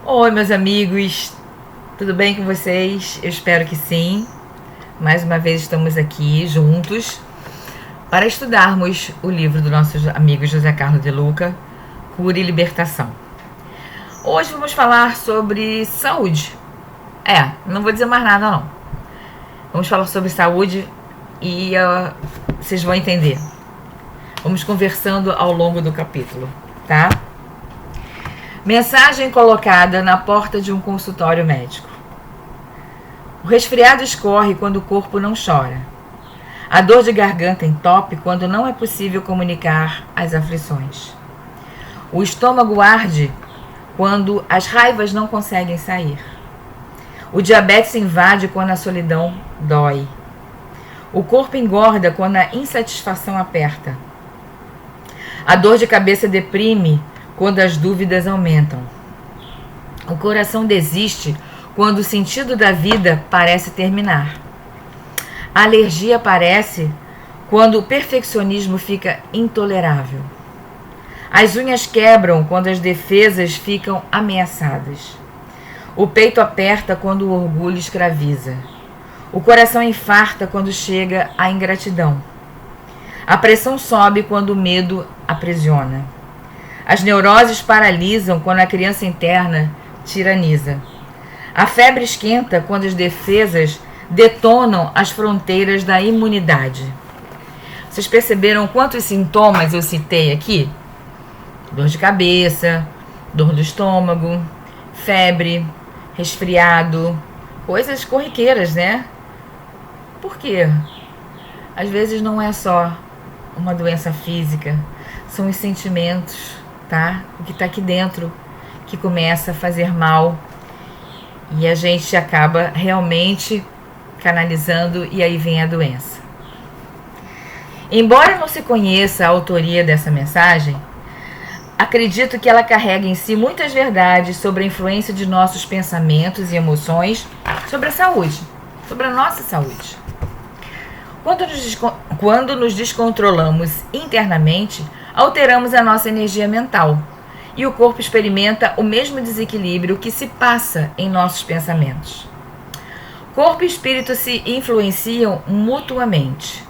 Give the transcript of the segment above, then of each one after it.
Oi, meus amigos, tudo bem com vocês? Eu espero que sim. Mais uma vez estamos aqui juntos para estudarmos o livro do nosso amigo José Carlos de Luca, Cura e Libertação. Hoje vamos falar sobre saúde. Não vou dizer mais nada não. Vamos falar sobre saúde e vocês vão entender. Vamos conversando ao longo do capítulo, tá? Mensagem colocada na porta de um consultório médico. O resfriado escorre quando o corpo não chora. A dor de garganta entope quando não é possível comunicar as aflições. O estômago arde quando as raivas não conseguem sair. O diabetes invade quando a solidão dói. O corpo engorda quando a insatisfação aperta. A dor de cabeça deprime quando as dúvidas aumentam. O coração desiste quando o sentido da vida parece terminar. A alergia aparece quando o perfeccionismo fica intolerável. As unhas quebram quando as defesas ficam ameaçadas. O peito aperta quando o orgulho escraviza. O coração infarta quando chega a ingratidão. A pressão sobe quando o medo aprisiona. As neuroses paralisam quando a criança interna tiraniza. A febre esquenta quando as defesas detonam as fronteiras da imunidade. Vocês perceberam quantos sintomas eu citei aqui? Dor de cabeça, dor do estômago, febre, resfriado, coisas corriqueiras, né? Por quê? Às vezes não é só uma doença física, são os sentimentos, tá? O que está aqui dentro que começa a fazer mal e a gente acaba realmente canalizando e aí vem a doença. Embora não se conheça a autoria dessa mensagem, acredito que ela carrega em si muitas verdades sobre a influência de nossos pensamentos e emoções sobre a saúde, sobre a nossa saúde. Quando nos descontrolamos internamente, alteramos a nossa energia mental e o corpo experimenta o mesmo desequilíbrio que se passa em nossos pensamentos. Corpo e espírito se influenciam mutuamente.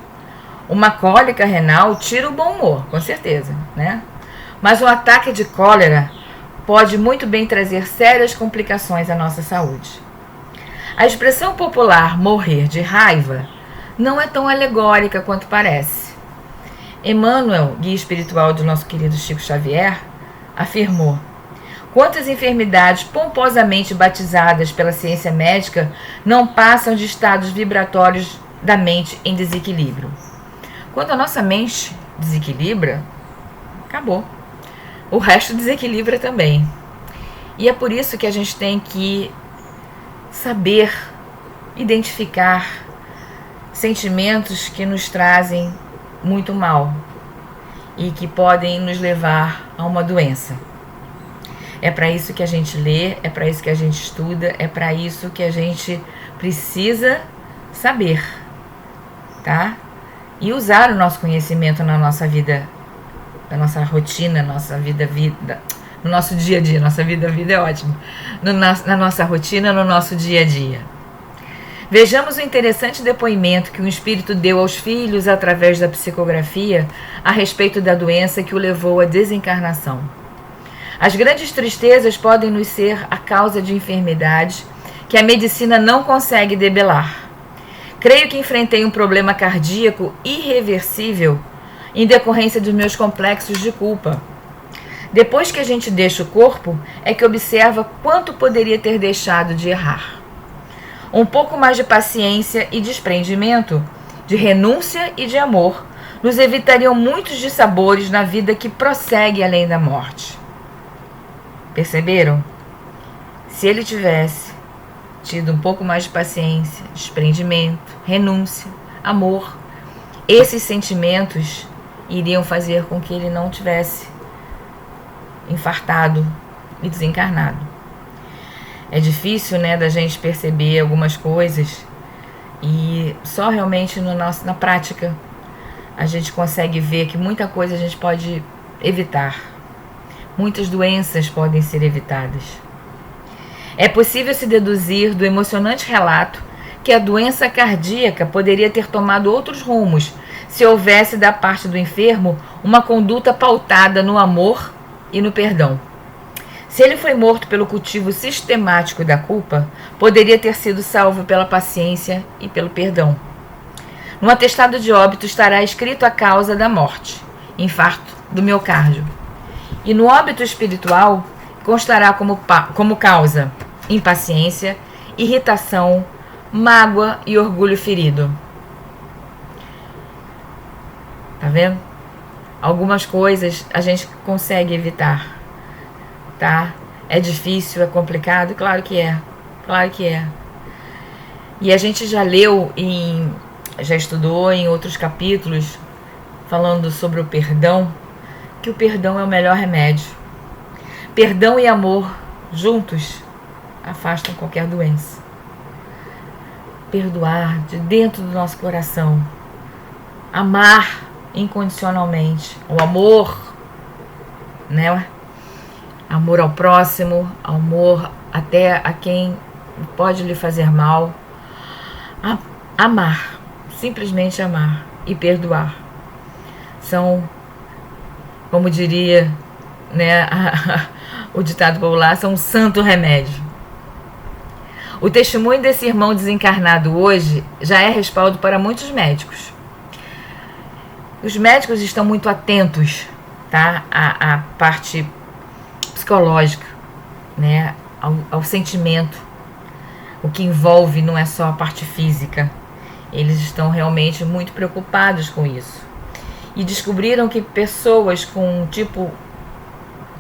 Uma cólica renal tira o bom humor, com certeza, né? Mas um ataque de cólera pode muito bem trazer sérias complicações à nossa saúde. A expressão popular morrer de raiva não é tão alegórica quanto parece. Emmanuel, guia espiritual do nosso querido Chico Xavier, afirmou: quantas enfermidades pomposamente batizadas pela ciência médica não passam de estados vibratórios da mente em desequilíbrio? Quando a nossa mente desequilibra, acabou. O resto desequilibra também. E é por isso que a gente tem que saber identificar sentimentos que nos trazem muito mal e que podem nos levar a uma doença. É para isso que a gente lê, é para isso que a gente estuda, é para isso que a gente precisa saber, tá? E usar o nosso conhecimento na nossa vida, na nossa rotina, nossa vida, no nosso dia a dia. Nossa vida é ótimo. Na nossa rotina, no nosso dia a dia. Vejamos o interessante depoimento que um espírito deu aos filhos através da psicografia a respeito da doença que o levou à desencarnação. As grandes tristezas podem nos ser a causa de enfermidades que a medicina não consegue debelar. Creio que enfrentei um problema cardíaco irreversível em decorrência dos meus complexos de culpa. Depois que a gente deixa o corpo, é que observa quanto poderia ter deixado de errar. Um pouco mais de paciência e desprendimento, de renúncia e de amor, nos evitariam muitos dissabores na vida que prossegue além da morte. Perceberam? Se ele tivesse tido um pouco mais de paciência, desprendimento, renúncia, amor, esses sentimentos iriam fazer com que ele não tivesse infartado e desencarnado. É difícil, né, da gente perceber algumas coisas e só realmente na prática a gente consegue ver que muita coisa a gente pode evitar. Muitas doenças podem ser evitadas. É possível se deduzir do emocionante relato que a doença cardíaca poderia ter tomado outros rumos se houvesse da parte do enfermo uma conduta pautada no amor e no perdão. Se ele foi morto pelo cultivo sistemático da culpa, poderia ter sido salvo pela paciência e pelo perdão. No atestado de óbito estará escrito a causa da morte, infarto do miocárdio. E no óbito espiritual constará como causa impaciência, irritação, mágoa e orgulho ferido. Tá vendo? Algumas coisas a gente consegue evitar, tá? É difícil, é complicado? Claro que é. Claro que é. E a gente já leu, já estudou em outros capítulos, falando sobre o perdão, que o perdão é o melhor remédio. Perdão e amor juntos afastam qualquer doença. Perdoar de dentro do nosso coração. Amar incondicionalmente. O amor, né? Amor ao próximo, amor até a quem pode lhe fazer mal. Amar, simplesmente amar e perdoar. São, como diria, né, o ditado popular, são um santo remédio. O testemunho desse irmão desencarnado hoje já é respaldo para muitos médicos. Os médicos estão muito atentos, tá, à parte psicológica, né, ao sentimento. O que envolve não é só a parte física. Eles estão realmente muito preocupados com isso. E descobriram que pessoas com um tipo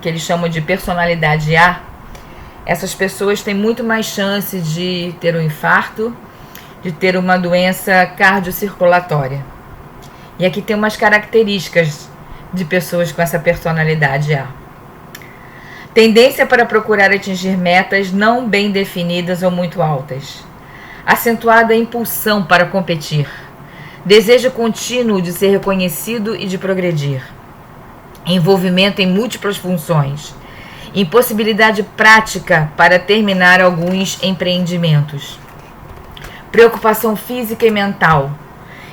que eles chamam de personalidade A, essas pessoas têm muito mais chance de ter um infarto, de ter uma doença cardiocirculatória. E aqui tem umas características de pessoas com essa personalidade A. Tendência para procurar atingir metas não bem definidas ou muito altas. Acentuada impulsão para competir. Desejo contínuo de ser reconhecido e de progredir. Envolvimento em múltiplas funções. Impossibilidade prática para terminar alguns empreendimentos. Preocupação física e mental.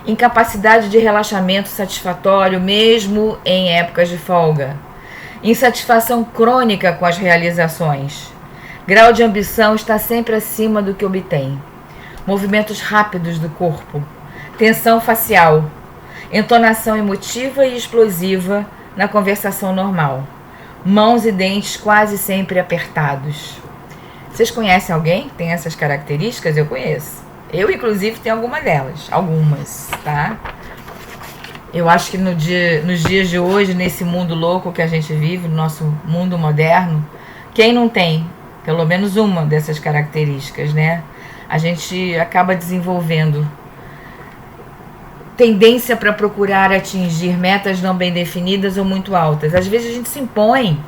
Incapacidade de relaxamento satisfatório mesmo em épocas de folga. Insatisfação crônica com as realizações. Grau de ambição está sempre acima do que obtém. Movimentos rápidos do corpo. Tensão facial. Entonação emotiva e explosiva na conversação normal. Mãos e dentes quase sempre apertados. Vocês conhecem alguém que tem essas características? Eu conheço. Eu, inclusive, tenho algumas, tá? Eu acho que nos dias de hoje, nesse mundo louco que a gente vive, no nosso mundo moderno, quem não tem pelo menos uma dessas características, né? A gente acaba desenvolvendo tendência para procurar atingir metas não bem definidas ou muito altas. Às vezes a gente se impõe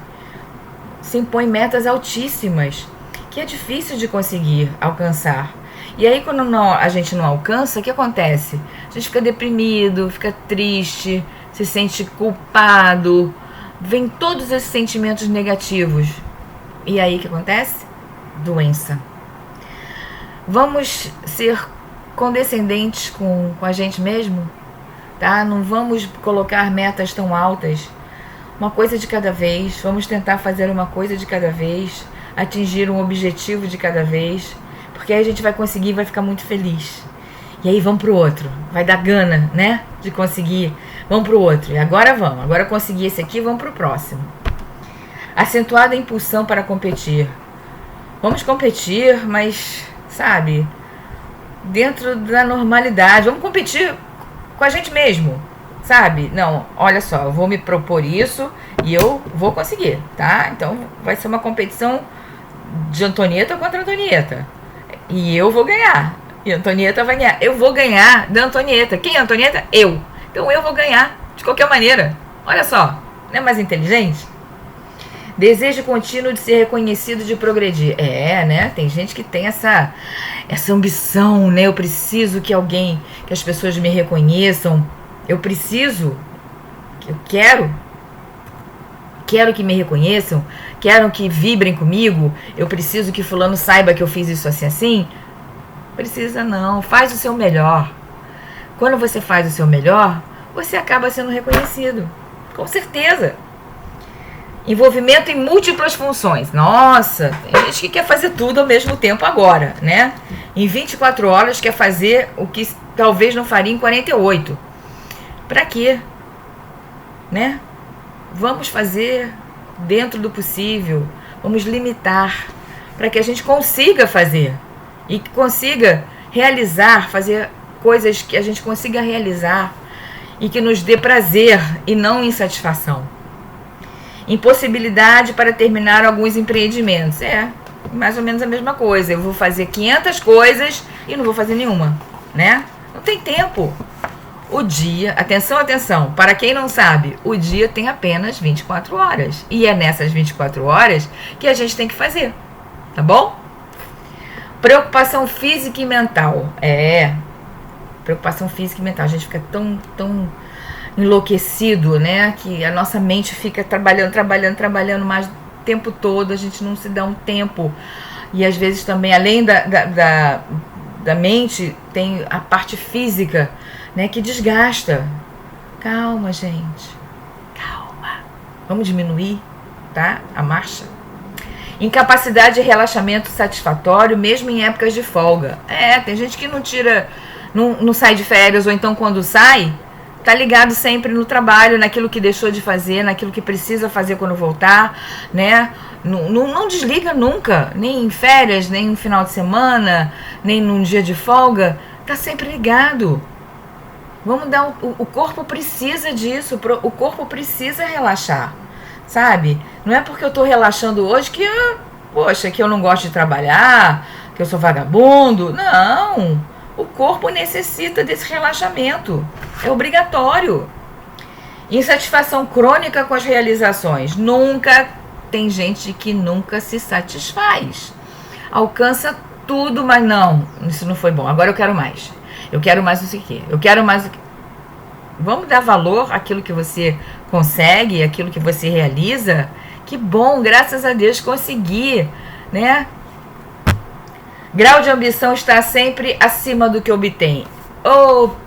metas altíssimas, que é difícil de conseguir alcançar. E aí quando a gente não alcança, o que acontece? A gente fica deprimido, fica triste, se sente culpado, vem todos esses sentimentos negativos. E aí o que acontece? Doença. Vamos ser condescendentes com a gente mesmo, tá? Não vamos colocar metas tão altas. Uma coisa de cada vez. Vamos tentar fazer uma coisa de cada vez, atingir um objetivo de cada vez, porque aí a gente vai conseguir, vai ficar muito feliz. E aí vamos pro outro. Vai dar gana, né? De conseguir. Vamos pro outro. E agora vamos. Agora consegui esse aqui, vamos pro próximo. Acentuada impulsão para competir. Vamos competir, mas, sabe, dentro da normalidade. Vamos competir com a gente mesmo, sabe? Não, olha só, eu vou me propor isso e eu vou conseguir, tá? Então vai ser uma competição de Antonieta contra Antonieta. E eu vou ganhar. E a Antonieta vai ganhar. Eu vou ganhar da Antonieta. Quem é a Antonieta? Eu. Então eu vou ganhar de qualquer maneira. Olha só, não é mais inteligente? Desejo contínuo de ser reconhecido, de progredir. Né? Tem gente que tem essa ambição, né? Eu preciso que as pessoas me reconheçam. Eu preciso, eu quero quero que me reconheçam, quero que vibrem comigo, eu preciso que fulano saiba que eu fiz isso assim, assim. Precisa não, faz o seu melhor. Quando você faz o seu melhor, você acaba sendo reconhecido, com certeza. Envolvimento em múltiplas funções. Nossa, tem gente que quer fazer tudo ao mesmo tempo agora, né? Em 24 horas quer fazer o que talvez não faria em 48. Pra quê? Né? Vamos fazer dentro do possível, vamos limitar para que a gente consiga fazer e que consiga realizar, fazer coisas que a gente consiga realizar e que nos dê prazer e não insatisfação. Impossibilidade para terminar alguns empreendimentos. Mais ou menos a mesma coisa. Eu vou fazer 500 coisas e não vou fazer nenhuma, né? Não tem tempo. O dia, atenção, para quem não sabe, o dia tem apenas 24 horas. E é nessas 24 horas que a gente tem que fazer, tá bom? Preocupação física e mental. Preocupação física e mental. A gente fica tão enlouquecido, né? Que a nossa mente fica trabalhando mais o tempo todo. A gente não se dá um tempo. E às vezes também, além da mente, tem a parte física, né, que desgasta. Calma, gente. Calma. Vamos diminuir, tá? A marcha. Incapacidade de relaxamento satisfatório, mesmo em épocas de folga. Tem gente que não sai de férias, ou então quando sai, tá ligado sempre no trabalho, naquilo que deixou de fazer, naquilo que precisa fazer quando voltar, né? Não desliga nunca, nem em férias, nem no final de semana, nem num dia de folga. Tá sempre ligado. Vamos dar o corpo precisa disso, o corpo precisa relaxar, sabe? Não é porque eu tô relaxando hoje que eu não gosto de trabalhar, que eu sou vagabundo. Não, o corpo necessita desse relaxamento, é obrigatório. Insatisfação crônica com as realizações. Tem gente que nunca se satisfaz, alcança tudo, mas não, isso não foi bom, agora eu quero mais. Eu quero mais não sei o quê. Eu quero mais o quê. Vamos dar valor àquilo que você consegue, àquilo que você realiza. Que bom, graças a Deus consegui, né? Grau de ambição está sempre acima do que obtém.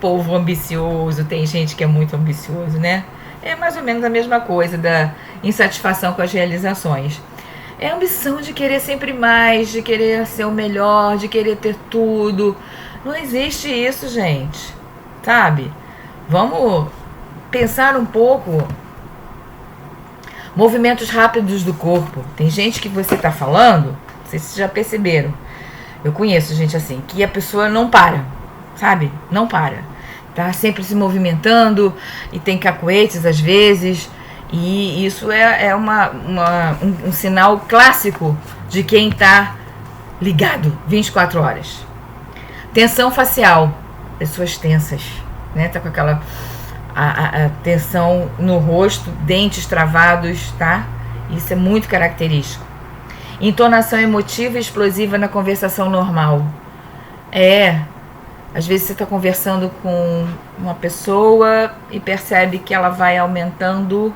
Povo ambicioso, tem gente que é muito ambicioso, né? É mais ou menos a mesma coisa da insatisfação com as realizações. É a ambição de querer sempre mais, de querer ser o melhor, de querer ter tudo. Não existe isso, gente, sabe? Vamos pensar um pouco. Movimentos rápidos do corpo. Tem gente que você tá falando, não sei se vocês já perceberam. Eu conheço gente assim, que a pessoa não para, sabe? Não para. Tá sempre se movimentando e tem cacuetes às vezes. E isso é um sinal clássico de quem tá ligado 24 horas. Tensão facial, pessoas tensas, né? Tá com aquela a tensão no rosto, dentes travados, tá? Isso é muito característico. Entonação emotiva e explosiva na conversação normal. Às vezes você está conversando com uma pessoa e percebe que ela vai aumentando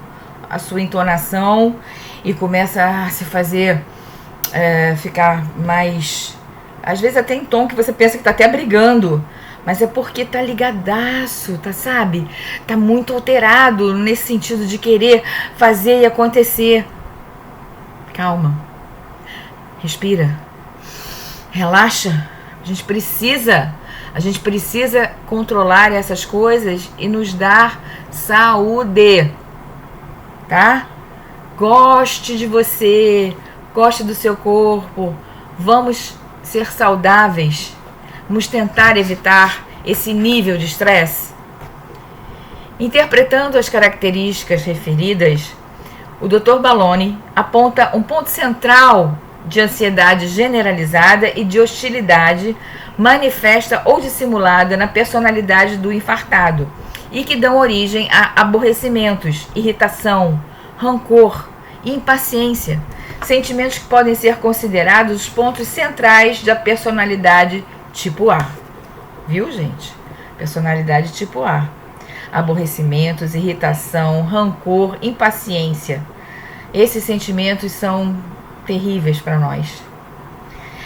a sua entonação e começa a se fazer ficar mais... Às vezes até em tom que você pensa que tá até brigando, mas é porque tá ligadaço, tá, sabe? Tá muito alterado nesse sentido de querer fazer e acontecer. Calma. Respira. Relaxa. A gente precisa controlar essas coisas e nos dar saúde, tá? Goste de você, goste do seu corpo. Vamos ser saudáveis. Vamos tentar evitar esse nível de estresse. Interpretando as características referidas, o Dr. Balloni aponta um ponto central de ansiedade generalizada e de hostilidade manifesta ou dissimulada na personalidade do infartado e que dão origem a aborrecimentos, irritação, rancor e impaciência, sentimentos que podem ser considerados os pontos centrais da personalidade tipo A. Viu, gente? Personalidade tipo A. Aborrecimentos, irritação, rancor, impaciência. Esses sentimentos são terríveis para nós.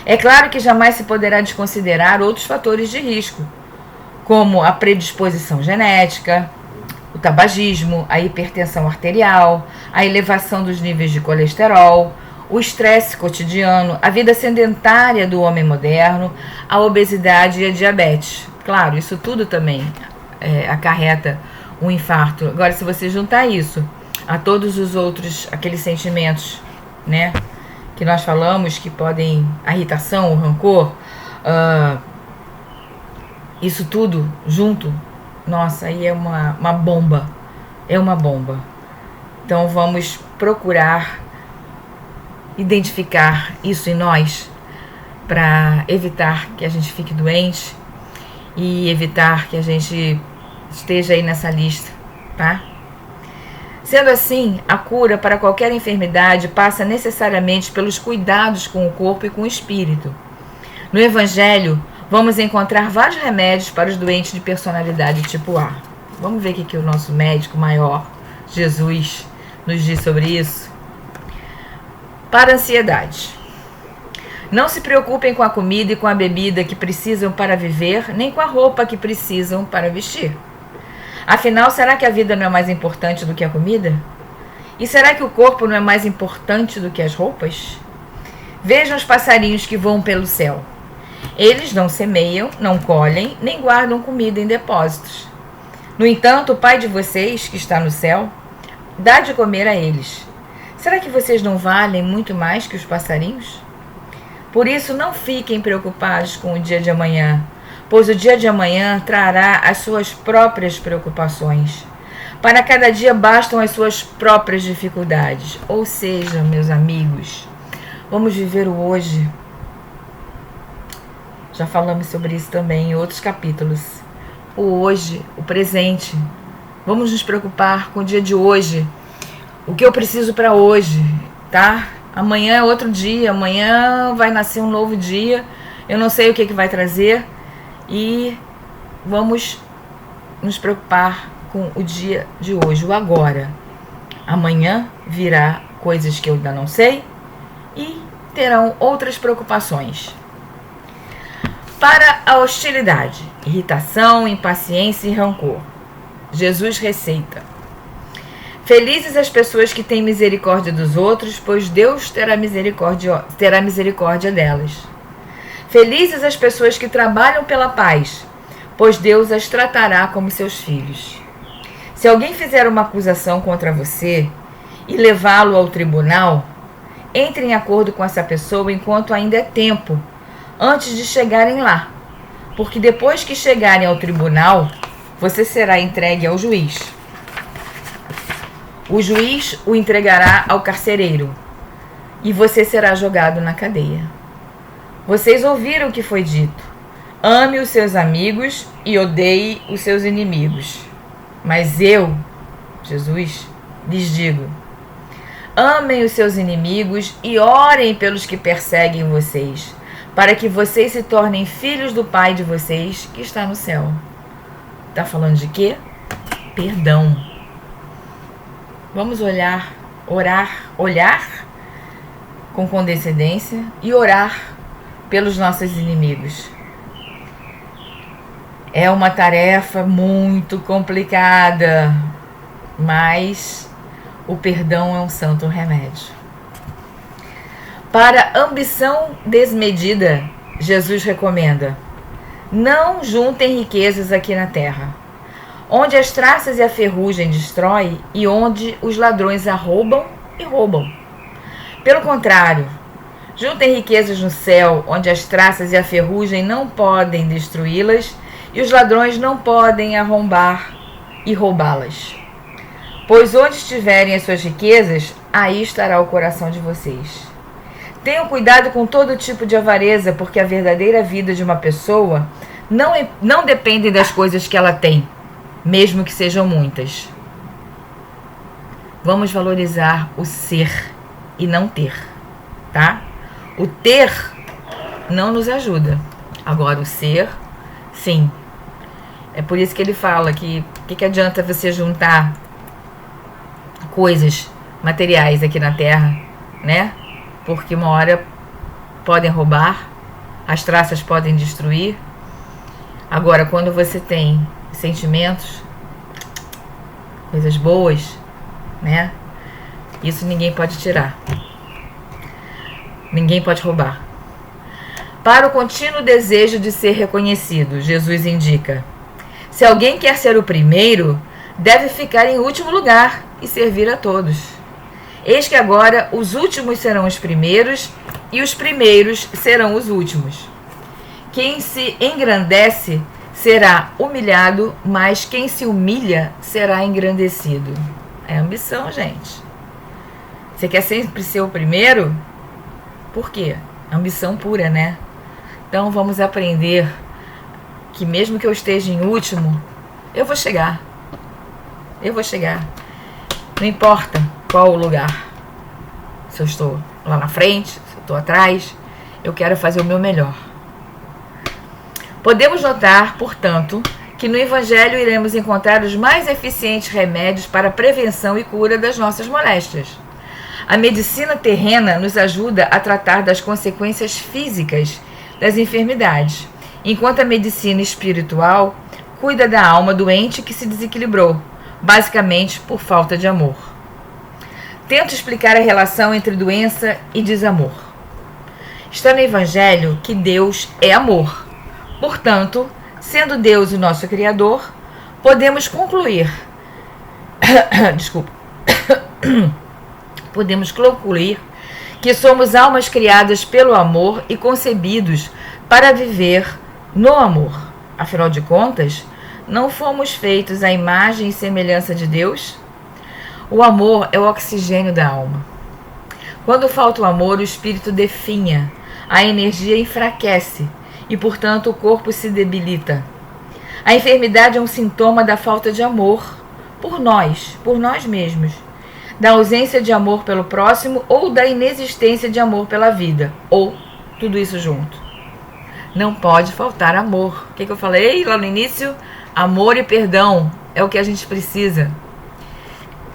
É claro que jamais se poderá desconsiderar outros fatores de risco, como a predisposição genética, o tabagismo, a hipertensão arterial, a elevação dos níveis de colesterol, o estresse cotidiano, a vida sedentária do homem moderno, a obesidade e a diabetes. Claro, isso tudo também acarreta um infarto. Agora, se você juntar isso a todos os outros, aqueles sentimentos, né, que nós falamos, que podem, a irritação, o rancor, isso tudo junto, nossa, aí é uma bomba, é uma bomba. Então vamos procurar identificar isso em nós para evitar que a gente fique doente e evitar que a gente esteja aí nessa lista, tá? Sendo assim, a cura para qualquer enfermidade passa necessariamente pelos cuidados com o corpo e com o espírito. No Evangelho, vamos encontrar vários remédios para os doentes de personalidade tipo A. Vamos ver o que o nosso médico maior, Jesus, nos diz sobre isso. Para a ansiedade. Não se preocupem com a comida e com a bebida que precisam para viver, nem com a roupa que precisam para vestir. Afinal, será que a vida não é mais importante do que a comida? E será que o corpo não é mais importante do que as roupas? Vejam os passarinhos que voam pelo céu. Eles não semeiam, não colhem, nem guardam comida em depósitos. No entanto, o Pai de vocês, que está no céu, dá de comer a eles. Será que vocês não valem muito mais que os passarinhos? Por isso, não fiquem preocupados com o dia de amanhã, pois o dia de amanhã trará as suas próprias preocupações. Para cada dia bastam as suas próprias dificuldades. Ou seja, meus amigos, vamos viver o hoje. Já falamos sobre isso também em outros capítulos. O hoje, o presente. Vamos nos preocupar com o dia de hoje. O que eu preciso para hoje, tá? Amanhã é outro dia, amanhã vai nascer um novo dia. Eu não sei o que vai trazer. E vamos nos preocupar com o dia de hoje, o agora. Amanhã virá coisas que eu ainda não sei e terão outras preocupações. Para a hostilidade, irritação, impaciência e rancor, Jesus receita: felizes as pessoas que têm misericórdia dos outros, pois Deus terá misericórdia delas. Felizes as pessoas que trabalham pela paz, pois Deus as tratará como seus filhos. Se alguém fizer uma acusação contra você e levá-lo ao tribunal, entre em acordo com essa pessoa enquanto ainda é tempo, antes de chegarem lá, porque depois que chegarem ao tribunal, você será entregue ao juiz. O juiz o entregará ao carcereiro e você será jogado na cadeia. Vocês ouviram o que foi dito: ame os seus amigos e odeie os seus inimigos. Mas eu, Jesus, lhes digo: amem os seus inimigos e orem pelos que perseguem vocês, para que vocês se tornem filhos do Pai de vocês que está no céu. Está falando de quê? Perdão. Vamos olhar com condescendência e orar pelos nossos inimigos. É uma tarefa muito complicada, mas o perdão é um santo remédio. Para ambição desmedida, Jesus recomenda: não juntem riquezas aqui na terra, onde as traças e a ferrugem destroem e onde os ladrões arrombam e roubam. Pelo contrário, juntem riquezas no céu, onde as traças e a ferrugem não podem destruí-las e os ladrões não podem arrombar e roubá-las. Pois onde estiverem as suas riquezas, aí estará o coração de vocês. Tenham cuidado com todo tipo de avareza, porque a verdadeira vida de uma pessoa não depende das coisas que ela tem, mesmo que sejam muitas. Vamos valorizar o ser e não ter, tá? O ter não nos ajuda. Agora o ser, sim. É por isso que ele fala que o que adianta você juntar coisas materiais aqui na Terra, né? Porque uma hora podem roubar, as traças podem destruir. Agora, quando você tem sentimentos, coisas boas, né? Isso ninguém pode tirar. Ninguém pode roubar. Para o contínuo desejo de ser reconhecido, Jesus indica: se alguém quer ser o primeiro, deve ficar em último lugar e servir a todos. Eis que agora os últimos serão os primeiros e os primeiros serão os últimos. Quem se engrandece será humilhado, mas quem se humilha será engrandecido. É ambição, gente. Você quer sempre ser o primeiro? Por quê? Ambição pura, né? Então vamos aprender que mesmo que eu esteja em último, eu vou chegar. Eu vou chegar. Não importa qual o lugar. Se eu estou lá na frente, se eu estou atrás, eu quero fazer o meu melhor. Podemos notar, portanto, que no Evangelho iremos encontrar os mais eficientes remédios para a prevenção e cura das nossas moléstias. A medicina terrena nos ajuda a tratar das consequências físicas das enfermidades, enquanto a medicina espiritual cuida da alma doente que se desequilibrou, basicamente por falta de amor. Tento explicar a relação entre doença e desamor. Está no Evangelho que Deus é amor. Portanto, sendo Deus o nosso Criador, podemos concluir que somos almas criadas pelo amor e concebidos para viver no amor. Afinal de contas, não fomos feitos à imagem e semelhança de Deus? O amor é o oxigênio da alma. Quando falta o amor, o espírito definha, a energia enfraquece e, portanto, o corpo se debilita. A enfermidade é um sintoma da falta de amor por nós mesmos, da ausência de amor pelo próximo ou da inexistência de amor pela vida, ou tudo isso junto. Não pode faltar amor. O que eu falei lá no início? Amor e perdão é o que a gente precisa.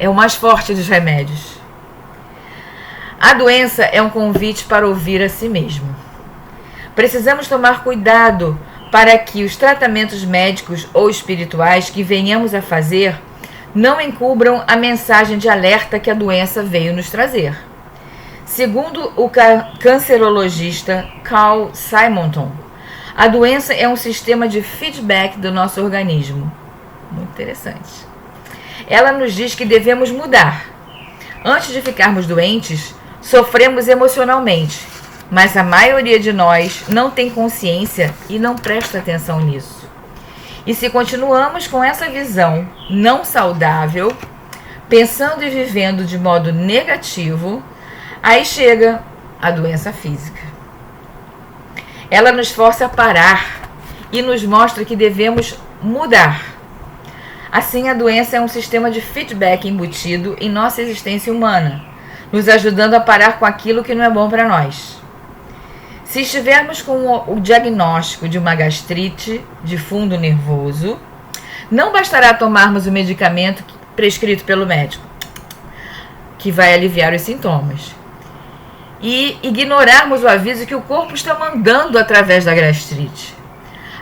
É o mais forte dos remédios. A doença é um convite para ouvir a si mesmo. Precisamos tomar cuidado para que os tratamentos médicos ou espirituais que venhamos a fazer não encubram a mensagem de alerta que a doença veio nos trazer. Segundo o cancerologista Carl Simonton, a doença é um sistema de feedback do nosso organismo. Muito interessante. Ela nos diz que devemos mudar. Antes de ficarmos doentes, sofremos emocionalmente, mas a maioria de nós não tem consciência e não presta atenção nisso. E se continuamos com essa visão não saudável, pensando e vivendo de modo negativo, aí chega a doença física. Ela nos força a parar e nos mostra que devemos mudar. Assim, a doença é um sistema de feedback embutido em nossa existência humana, nos ajudando a parar com aquilo que não é bom para nós. Se estivermos com o diagnóstico de uma gastrite de fundo nervoso, não bastará tomarmos o medicamento prescrito pelo médico, que vai aliviar os sintomas, e ignorarmos o aviso que o corpo está mandando através da gastrite.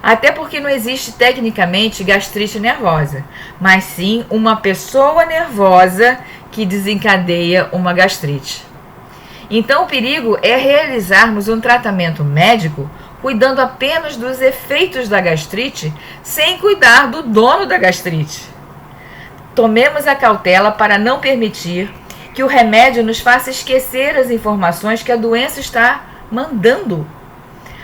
Até porque não existe tecnicamente gastrite nervosa, mas sim uma pessoa nervosa que desencadeia uma gastrite. Então o perigo é realizarmos um tratamento médico cuidando apenas dos efeitos da gastrite, sem cuidar do dono da gastrite. Tomemos a cautela para não permitir que o remédio nos faça esquecer as informações que a doença está mandando.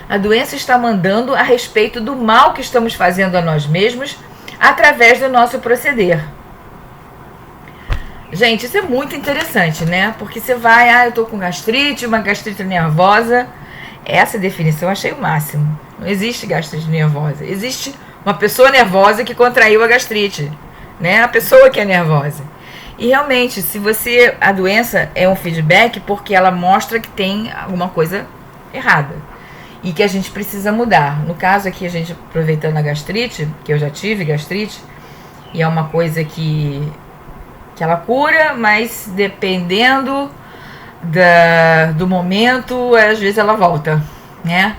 A doença está mandando a respeito do mal que estamos fazendo a nós mesmos através do nosso proceder. Gente, isso é muito interessante, né? Porque você vai, eu tô com gastrite, uma gastrite nervosa. Essa definição eu achei o máximo. Não existe gastrite nervosa. Existe uma pessoa nervosa que contraiu a gastrite, né? A pessoa que é nervosa. E realmente, a doença é um feedback porque ela mostra que tem alguma coisa errada e que a gente precisa mudar. No caso aqui, a gente aproveitando a gastrite, que eu já tive gastrite, e é uma coisa que que ela cura, mas dependendo do momento, às vezes ela volta, né?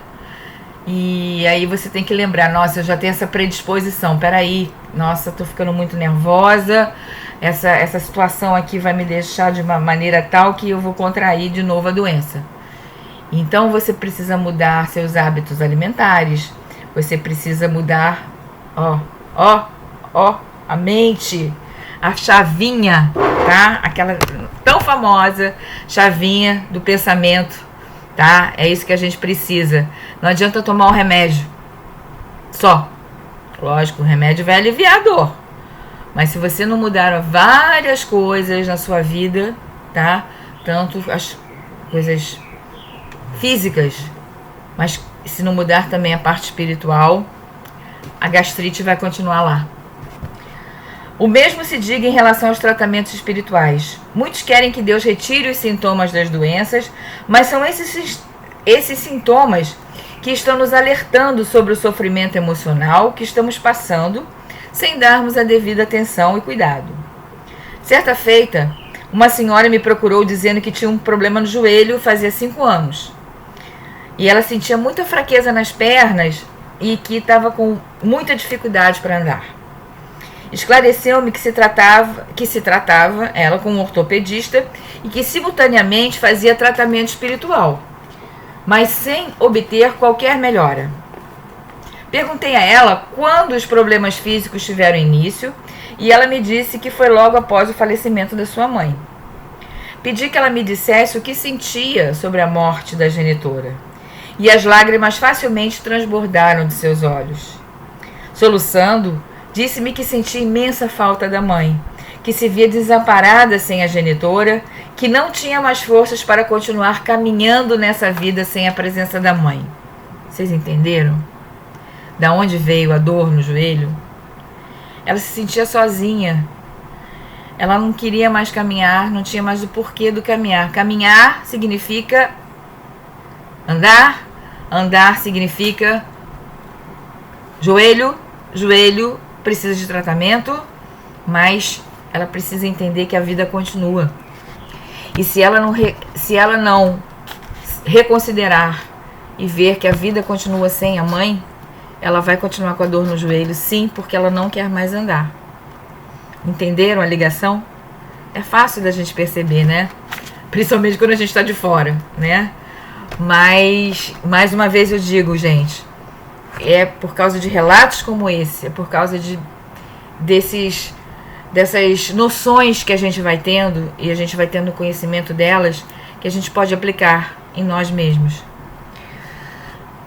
E aí você tem que lembrar, nossa, eu já tenho essa predisposição, peraí, nossa, tô ficando muito nervosa, essa situação aqui vai me deixar de uma maneira tal que eu vou contrair de novo a doença. Então você precisa mudar seus hábitos alimentares, você precisa mudar, a mente, a chavinha, tá? Aquela tão famosa chavinha do pensamento, tá? É isso que a gente precisa. Não adianta tomar um remédio só. Lógico, o remédio vai aliviar a dor. Mas se você não mudar várias coisas na sua vida, tá? Tanto as coisas físicas, mas se não mudar também a parte espiritual, a gastrite vai continuar lá. O mesmo se diga em relação aos tratamentos espirituais. Muitos querem que Deus retire os sintomas das doenças, mas são esses sintomas que estão nos alertando sobre o sofrimento emocional que estamos passando, sem darmos a devida atenção e cuidado. Certa feita, uma senhora me procurou dizendo que tinha um problema no joelho fazia 5 anos. E ela sentia muita fraqueza nas pernas e que estava com muita dificuldade para andar. Esclareceu-me que se tratava ela com um ortopedista e que simultaneamente fazia tratamento espiritual, mas sem obter qualquer melhora. Perguntei a ela quando os problemas físicos tiveram início e ela me disse que foi logo após o falecimento da sua mãe. Pedi que ela me dissesse o que sentia sobre a morte da genitora e as lágrimas facilmente transbordaram de seus olhos. Soluçando, disse-me que sentia imensa falta da mãe, que se via desamparada sem a genitora, que não tinha mais forças para continuar caminhando nessa vida sem a presença da mãe. Vocês entenderam? Da onde veio a dor no joelho? Ela se sentia sozinha. Ela não queria mais caminhar, não tinha mais o porquê do caminhar. Caminhar significa andar, andar significa joelho, joelho precisa de tratamento, mas ela precisa entender que a vida continua. E se ela não reconsiderar e ver que a vida continua sem a mãe, ela vai continuar com a dor no joelho, sim, porque ela não quer mais andar. Entenderam a ligação? É fácil da gente perceber, né? Principalmente quando a gente está de fora, né? Mas, mais uma vez eu digo, gente, é por causa de relatos como esse, é por causa dessas noções que a gente vai tendo, e a gente vai tendo conhecimento delas, que a gente pode aplicar em nós mesmos.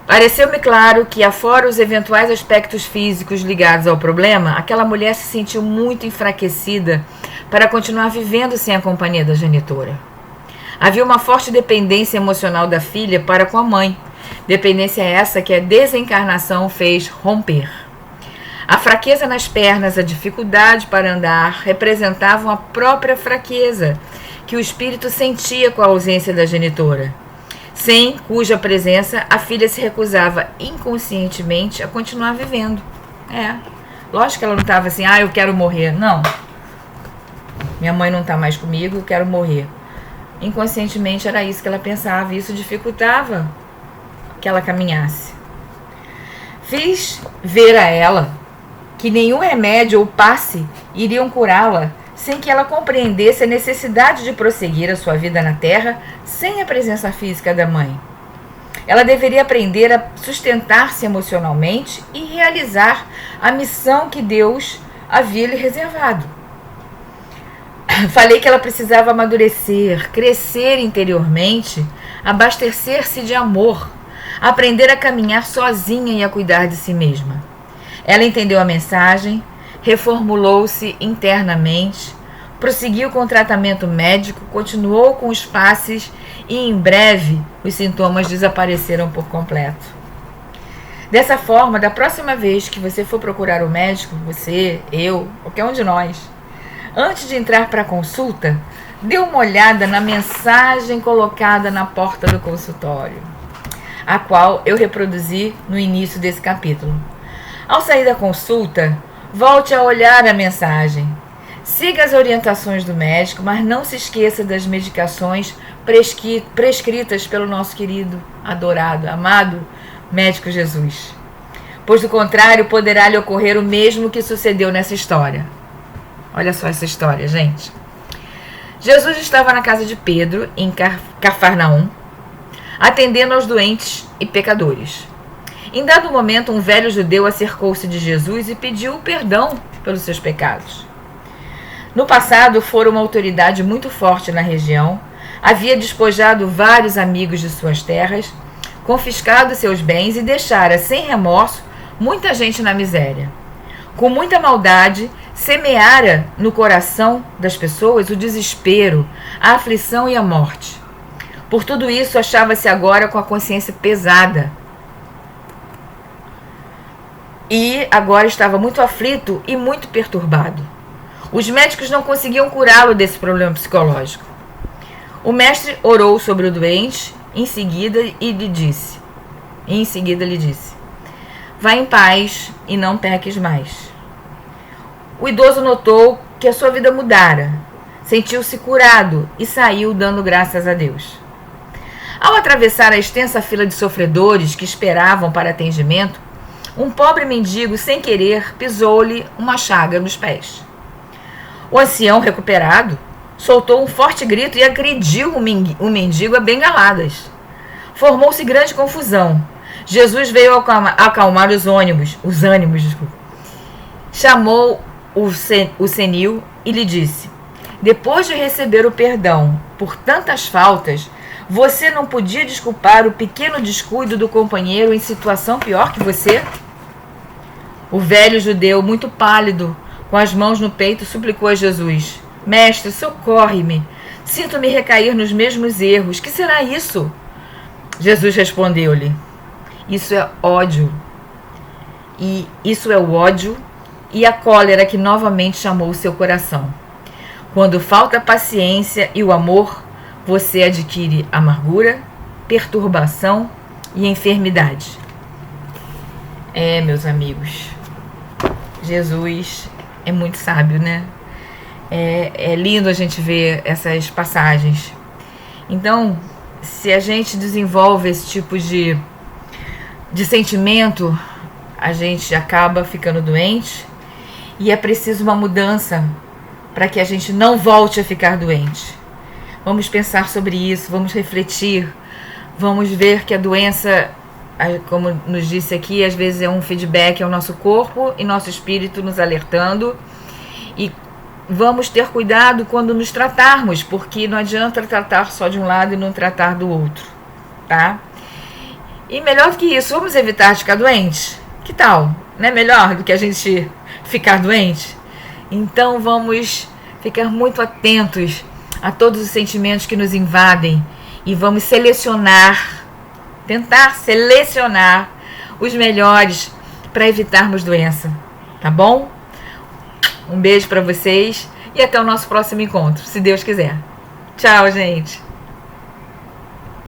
Pareceu-me claro que, afora os eventuais aspectos físicos ligados ao problema, aquela mulher se sentiu muito enfraquecida para continuar vivendo sem a companhia da genitora. Havia uma forte dependência emocional da filha para com a mãe, dependência essa que a desencarnação fez romper. A fraqueza nas pernas, a dificuldade para andar, representavam a própria fraqueza que o espírito sentia com a ausência da genitora, sem cuja presença a filha se recusava inconscientemente a continuar vivendo. Lógico que ela não estava assim, eu quero morrer. Não. Minha mãe não está mais comigo, eu quero morrer. Inconscientemente era isso que ela pensava, e isso dificultava que ela caminhasse. Fiz ver a ela que nenhum remédio ou passe iriam curá-la sem que ela compreendesse a necessidade de prosseguir a sua vida na Terra sem a presença física da mãe. Ela deveria aprender a sustentar-se emocionalmente e realizar a missão que Deus havia lhe reservado. Falei que ela precisava amadurecer, crescer interiormente, abastecer-se de amor, aprender a caminhar sozinha e a cuidar de si mesma. Ela entendeu a mensagem, reformulou-se internamente, prosseguiu com o tratamento médico, continuou com os passes e, em breve, os sintomas desapareceram por completo. Dessa forma, da próxima vez que você for procurar o médico, você, eu, qualquer um de nós, antes de entrar para a consulta, dê uma olhada na mensagem colocada na porta do consultório, a qual eu reproduzi no início desse capítulo. Ao sair da consulta, volte a olhar a mensagem. Siga as orientações do médico, mas não se esqueça das medicações prescritas pelo nosso querido, adorado, amado médico Jesus. Pois do contrário, poderá lhe ocorrer o mesmo que sucedeu nessa história. Olha só essa história, gente. Jesus estava na casa de Pedro, em Cafarnaum, atendendo aos doentes e pecadores. Em dado momento, um velho judeu acercou-se de Jesus e pediu perdão pelos seus pecados. No passado, fora uma autoridade muito forte na região, havia despojado vários amigos de suas terras, confiscado seus bens e deixara sem remorso muita gente na miséria. Com muita maldade, semeara no coração das pessoas o desespero, a aflição e a morte. Por tudo isso, achava-se agora com a consciência pesada. E agora estava muito aflito e muito perturbado. Os médicos não conseguiam curá-lo desse problema psicológico. O mestre orou sobre o doente, em seguida lhe disse: vá em paz e não peques mais. O idoso notou que a sua vida mudara, sentiu-se curado e saiu dando graças a Deus. Ao atravessar a extensa fila de sofredores que esperavam para atendimento, um pobre mendigo, sem querer, pisou-lhe uma chaga nos pés. O ancião, recuperado, soltou um forte grito e agrediu o mendigo a bengaladas. Formou-se grande confusão. Jesus veio acalmar os ânimos. Chamou o senil e lhe disse: depois de receber o perdão por tantas faltas, você não podia desculpar o pequeno descuido do companheiro em situação pior que você? O velho judeu, muito pálido, com as mãos no peito, suplicou a Jesus: mestre, socorre-me. Sinto-me recair nos mesmos erros. Que será isso? Jesus respondeu-lhe: isso é ódio. E isso é o ódio e a cólera que novamente chamou o seu coração. Quando falta paciência e o amor, você adquire amargura, perturbação e enfermidade. Meus amigos, Jesus é muito sábio, né? É lindo a gente ver essas passagens. Então, se a gente desenvolve esse tipo de sentimento, a gente acaba ficando doente e é preciso uma mudança para que a gente não volte a ficar doente. Vamos pensar sobre isso, vamos refletir, vamos ver que a doença, como nos disse aqui, às vezes é um feedback ao nosso corpo e nosso espírito nos alertando. E vamos ter cuidado quando nos tratarmos, porque não adianta tratar só de um lado e não tratar do outro, tá? E melhor do que isso, vamos evitar de ficar doente? Que tal? Não é melhor do que a gente ficar doente? Então vamos ficar muito atentos a todos os sentimentos que nos invadem e vamos tentar selecionar os melhores para evitarmos doença, tá bom? Um beijo para vocês e até o nosso próximo encontro, se Deus quiser. Tchau, gente!